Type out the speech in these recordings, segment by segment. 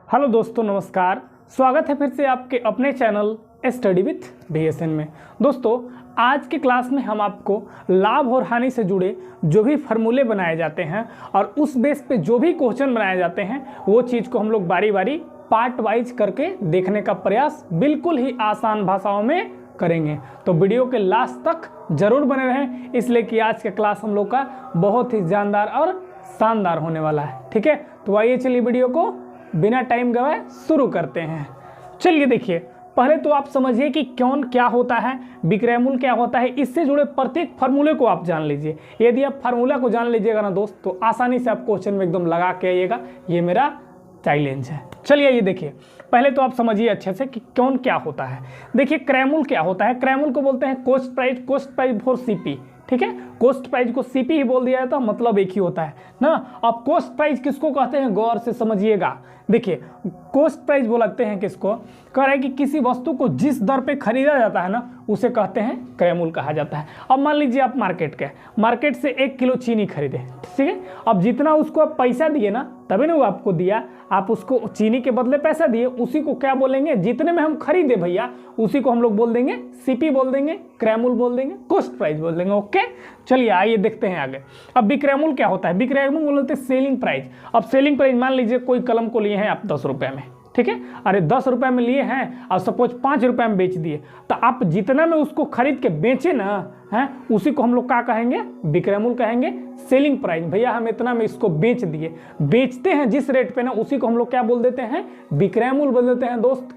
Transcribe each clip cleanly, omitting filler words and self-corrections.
Hello दोस्तों, नमस्कार। स्वागत है फिर से आपके अपने चैनल स्टडी विथ BSN में। दोस्तों, आज के क्लास में हम आपको लाभ और हानि से जुड़े जो भी फार्मूले बनाए जाते हैं और उस बेस पे जो भी क्वेश्चन बनाए जाते हैं वो चीज़ को हम लोग बारी बारी पार्ट वाइज करके देखने का प्रयास बिल्कुल ही आसान भाषाओं में करेंगे। तो वीडियो के लास्ट तक जरूर बने रहें, इसलिए कि आज का क्लास हम लोग का बहुत ही जानदार और शानदार होने वाला है। ठीक है, तो आइए चलिए वीडियो को बिना टाइम गवाए शुरू करते हैं। चलिए देखिए, पहले तो आप समझिए कि कौन क्या होता है, विक्रय मूल्य क्या होता है। इससे जुड़े प्रत्येक फार्मूले को आप जान लीजिए। यदि आप फार्मूला को जान लीजिएगा ना दोस्त, तो आसानी से आप क्वेश्चन में एकदम लगा के आइएगा। ये मेरा चैलेंज है। चलिए ये देखिए, पहले तो आप समझिए अच्छे से कि कौन क्या होता है। देखिए, क्रय मूल्य क्या होता है। क्रय मूल्य को बोलते हैं कॉस्ट प्राइस फॉर सीपी। ठीक है, कॉस्ट प्राइस को सीपी ही बोल दिया जाता है, मतलब एक ही होता है ना। अब कॉस्ट प्राइस किसको कहते हैं, गौर से समझिएगा। देखिए, कॉस्ट प्राइस बोलते हैं किसको, कह रहे हैं कि किसी वस्तु को जिस दर पे खरीदा जाता है ना, उसे कहते हैं क्रय मूल्य कहा जाता है। अब मान लीजिए आप मार्केट से 1 किलो चीनी खरीदे, ठीक है। अब जितना उसको आप पैसा दिए ना, तभी ना वो आपको दिया, आप उसको चीनी के बदले पैसा दिए, उसी को क्या बोलेंगे, जितने में हम खरीदे भैया उसी को हम लोग बोल देंगे सीपी बोल देंगे, क्रय मूल्य बोल देंगे, कॉस्ट प्राइस बोल देंगे। ओके, चलिए आइए देखते हैं आगे। अब विक्रय मूल्य क्या होता है। विक्रय मूल्य बोलते हैं सेलिंग प्राइस। अब सेलिंग प्राइस, मान लीजिए कोई कलम को लिए हैं आप 10 रुपए में, ठीक है। अरे 10 रुपए में लिए हैं और सपोज 5 रुपए में बेच दिए, तो आप जितना में उसको खरीद के बेचे ना हैं, उसी को हम लोग क्या कहेंगे, विक्रय मूल्य कहेंगे, सेलिंग प्राइस। भैया हम इतना में इसको बेच दिए, बेचते हैं जिस रेट पे ना, उसी को हम लोग क्या बोल देते हैं, विक्रय मूल्य बोल देते हैं दोस्त,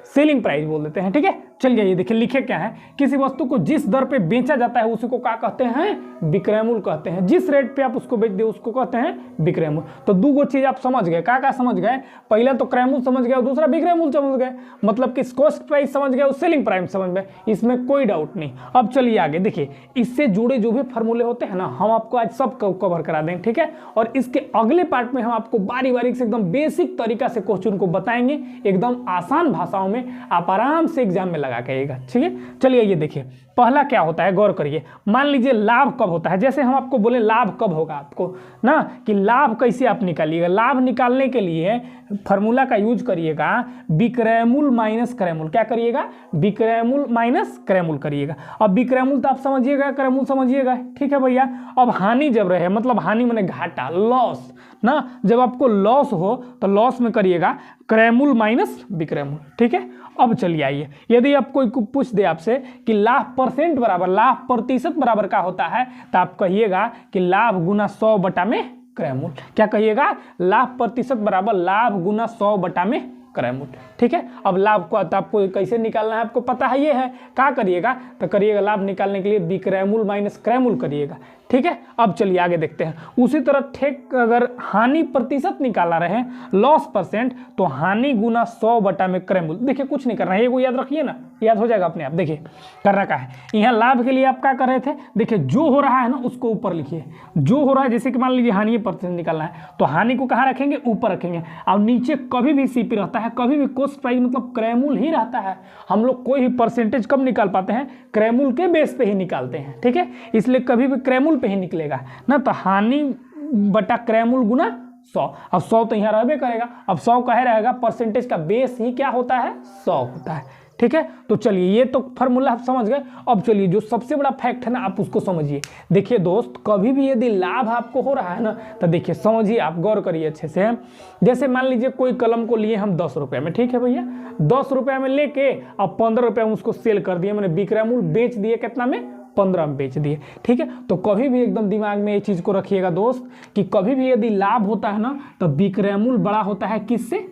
सेलिंग प्राइस बोल देते हैं। ठीक है, चलिए ये देखिए, लिखे क्या है, किसी वस्तु को जिस दर पे बेचा जाता है उसी को क्या कहते हैं, विक्रय मूल्य कहते हैं। जिस रेट पे आप उसको बेच दिए उसको कहते हैं विक्रय मूल्य। तो दो गो चीज आप समझ गए, क्या समझ गए, पहला तो क्रय मूल्य समझ गए और दूसरा विक्रय मूल्य समझ गए, मतलब कि कॉस्ट प्राइस समझ गए और सेलिंग प्राइस समझ गए, इसमें कोई डाउट नहीं। अब चलिए आगे देखिए, इससे जुड़े जो भी फार्मूले होते हैं ना, हम आपको आज सब कवर करा देंगे। ठीक है, और इसके अगले पार्ट में हम आपको बारी बारी से एकदम बेसिक तरीका से क्वेश्चन को बताएंगे, एकदम आसान भाषाओं में, आप आराम से एग्जाम में लगा के आइएगा। ठीक है, चलिए ये देखिए, पहला क्या होता है, गौर करिए। मान लीजिए लाभ कब होता है, जैसे हम आपको बोले लाभ कब होगा आपको ना, कि लाभ कैसे आप निकालिएगा। लाभ निकालने के लिए फार्मूला का यूज करिएगा, विक्रय मूल्य माइनस क्रय मूल्य। क्या करिएगा, विक्रय मूल्य माइनस क्रय मूल्य करिएगा। अब विक्रय मूल्य तो आप समझिएगा, क्रय मूल्य समझिएगा। ठीक है भैया, अब हानि जब रहे, मतलब हानि माने घाटा, लॉस ना, जब आपको लॉस हो तो लॉस में करिएगा क्रय मूल्य माइनस विक्रय मूल्य। ठीक है, अब चलिए आइए, यदि आप कोई पूछ दे आपसे कि लाभ परसेंट बराबर, लाभ प्रतिशत बराबर क्या होता है, तो आप कहिएगा कि लाभ गुना 100 बटा में क्रय मूल्य। क्या कहिएगा, लाभ प्रतिशत बराबर लाभ गुना 100 बटा में क्रय मूल्य। ठीक है, अब लाभ को तो आपको कैसे निकालना है, आपको पता है, ये है। क्या करिएगा, तो करिएगा लाभ निकालने के लिए विक्रय मूल्य माइनस क्रय मूल्य करिएगा। ठीक है, अब चलिए आगे देखते हैं। उसी तरह ठीक अगर हानि प्रतिशत निकाला रहे, लॉस परसेंट, तो हानि गुना 100 बटा में क्रय मूल्य। देखिए कुछ नहीं करना है, ये को याद रखिए ना, याद हो जाएगा अपने आप। देखिए करना क्या है, यहाँ लाभ के लिए आप क्या कर रहे थे, देखिए जो हो रहा है ना उसको ऊपर लिखिए। जो हो रहा है, जैसे कि मान लीजिए हानि परसेंट निकालना है, तो हानि को कहाँ रखेंगे, ऊपर रखेंगे। अब नीचे कभी भी सीपी रहता है, कभी भी कॉस्ट प्राइस मतलब क्रय मूल्य ही रहता है। हम लोग कोई भी परसेंटेज कब निकाल पाते हैं, क्रय मूल्य के बेस पे ही निकालते हैं। ठीक है, इसलिए कभी भी क्रय मूल्य पे ही निकलेगा ना, तो हानि बटा क्रय मूल्य गुना 100। अब 100 तो यहाँ रहबे करेगा, अब 100 कहे रहेगा, परसेंटेज का बेस ही क्या होता है, 100 होता है। ठीक है, तो चलिए ये तो फार्मूला आप समझ गए। अब चलिए जो सबसे बड़ा फैक्ट है ना, आप उसको समझिए। देखिए दोस्त, कभी भी यदि लाभ आपको हो रहा है ना, तो देखिए समझिए, आप गौर करिए अच्छे से। जैसे मान लीजिए कोई कलम को लिए हम 10 रुपए में, ठीक है भैया, 10 रुपए में लेके अब 15 रुपए में उसको सेल कर दिए, मैंने विक्रय मूल्य बेच दिए, कितना में, 15 में बेच दिए। ठीक है, तो कभी भी एकदम दिमाग में ये चीज को रखिएगा दोस्त, कि कभी भी यदि लाभ होता है ना, तो विक्रय मूल्य बड़ा होता है किससे,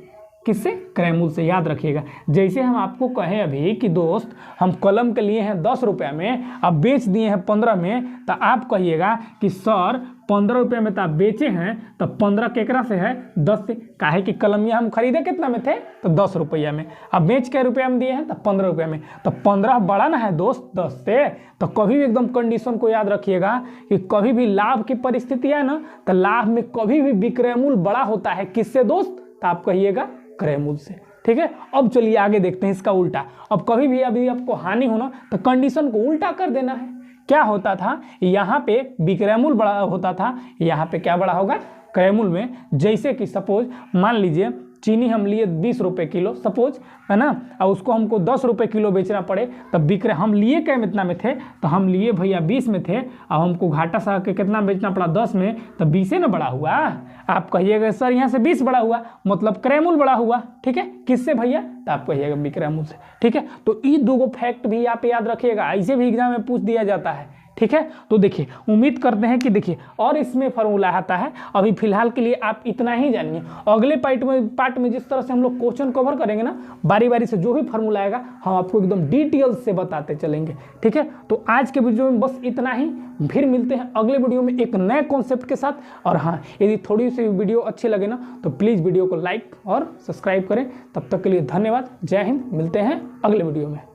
क्रय मूल्य से। याद रखिएगा, जैसे हम आपको कहें अभी कि दोस्त हम कलम के लिए हैं 10 रुपये में, अब बेच दिए हैं 15 में, तो आप कहिएगा कि सर 15 रुपये में तो आप बेचे हैं, तो 15 केकरा से है, 10 से। काहे कि कलमिया हम खरीदे कितना में थे, तो 10 रुपया में, अब बेच के रुपया में दिए हैं तो 15 रुपये में, तो 15 बड़ा ना है दोस्त 10 से। तो कभी भी एकदम कंडीशन को याद रखिएगा कि कभी भी लाभ की परिस्थिति है ना, तो लाभ में कभी भी विक्रय मूल्य बड़ा होता है किससे दोस्त, तो आप कहिएगा क्रय मूल्य से। ठीक है, अब चलिए आगे देखते हैं इसका उल्टा। अब कभी भी अभी आपको हानि होना, तो कंडीशन को उल्टा कर देना है। क्या होता था, यहाँ पे विक्रय मूल्य बड़ा होता था, यहाँ पे क्या बड़ा होगा, क्रय मूल्य में। जैसे कि सपोज मान लीजिए चीनी हम लिए 20 रुपये किलो सपोज, है ना, और उसको हमको 10 रुपये किलो बेचना पड़े, तब बिक रहे, हम लिए क्या इतना में थे, तो हम लिए भैया 20 में थे, और हमको घाटा सा के कितना बेचना पड़ा 10 में, तो 20 ना बड़ा हुआ। आप कहिएगा सर यहाँ से 20 बड़ा हुआ, मतलब क्रय मूल्य बड़ा हुआ, ठीक है, किससे भैया, तो आप कहिएगा विक्रय मूल्य से, ठीक है। तो ये दो फैक्ट भी आप याद रखिएगा, ऐसे भी एग्जाम में पूछ दिया जाता है, ठीक है। तो देखिए उम्मीद करते हैं कि देखिए और इसमें फॉर्मूला आता है, अभी फिलहाल के लिए आप इतना ही जानिए। अगले पार्ट में जिस तरह से हम लोग क्वेश्चन कवर करेंगे ना, बारी बारी से जो भी फॉर्मूला आएगा हम आपको एकदम डिटेल से बताते चलेंगे, ठीक है। तो आज के वीडियो में बस इतना ही, फिर मिलते हैं अगले वीडियो में एक नए कॉन्सेप्ट के साथ। और हाँ, यदि थोड़ी सी वीडियो अच्छी लगे ना तो प्लीज़ वीडियो को लाइक और सब्सक्राइब करें। तब तक के लिए धन्यवाद, जय हिंद, मिलते हैं अगले वीडियो में।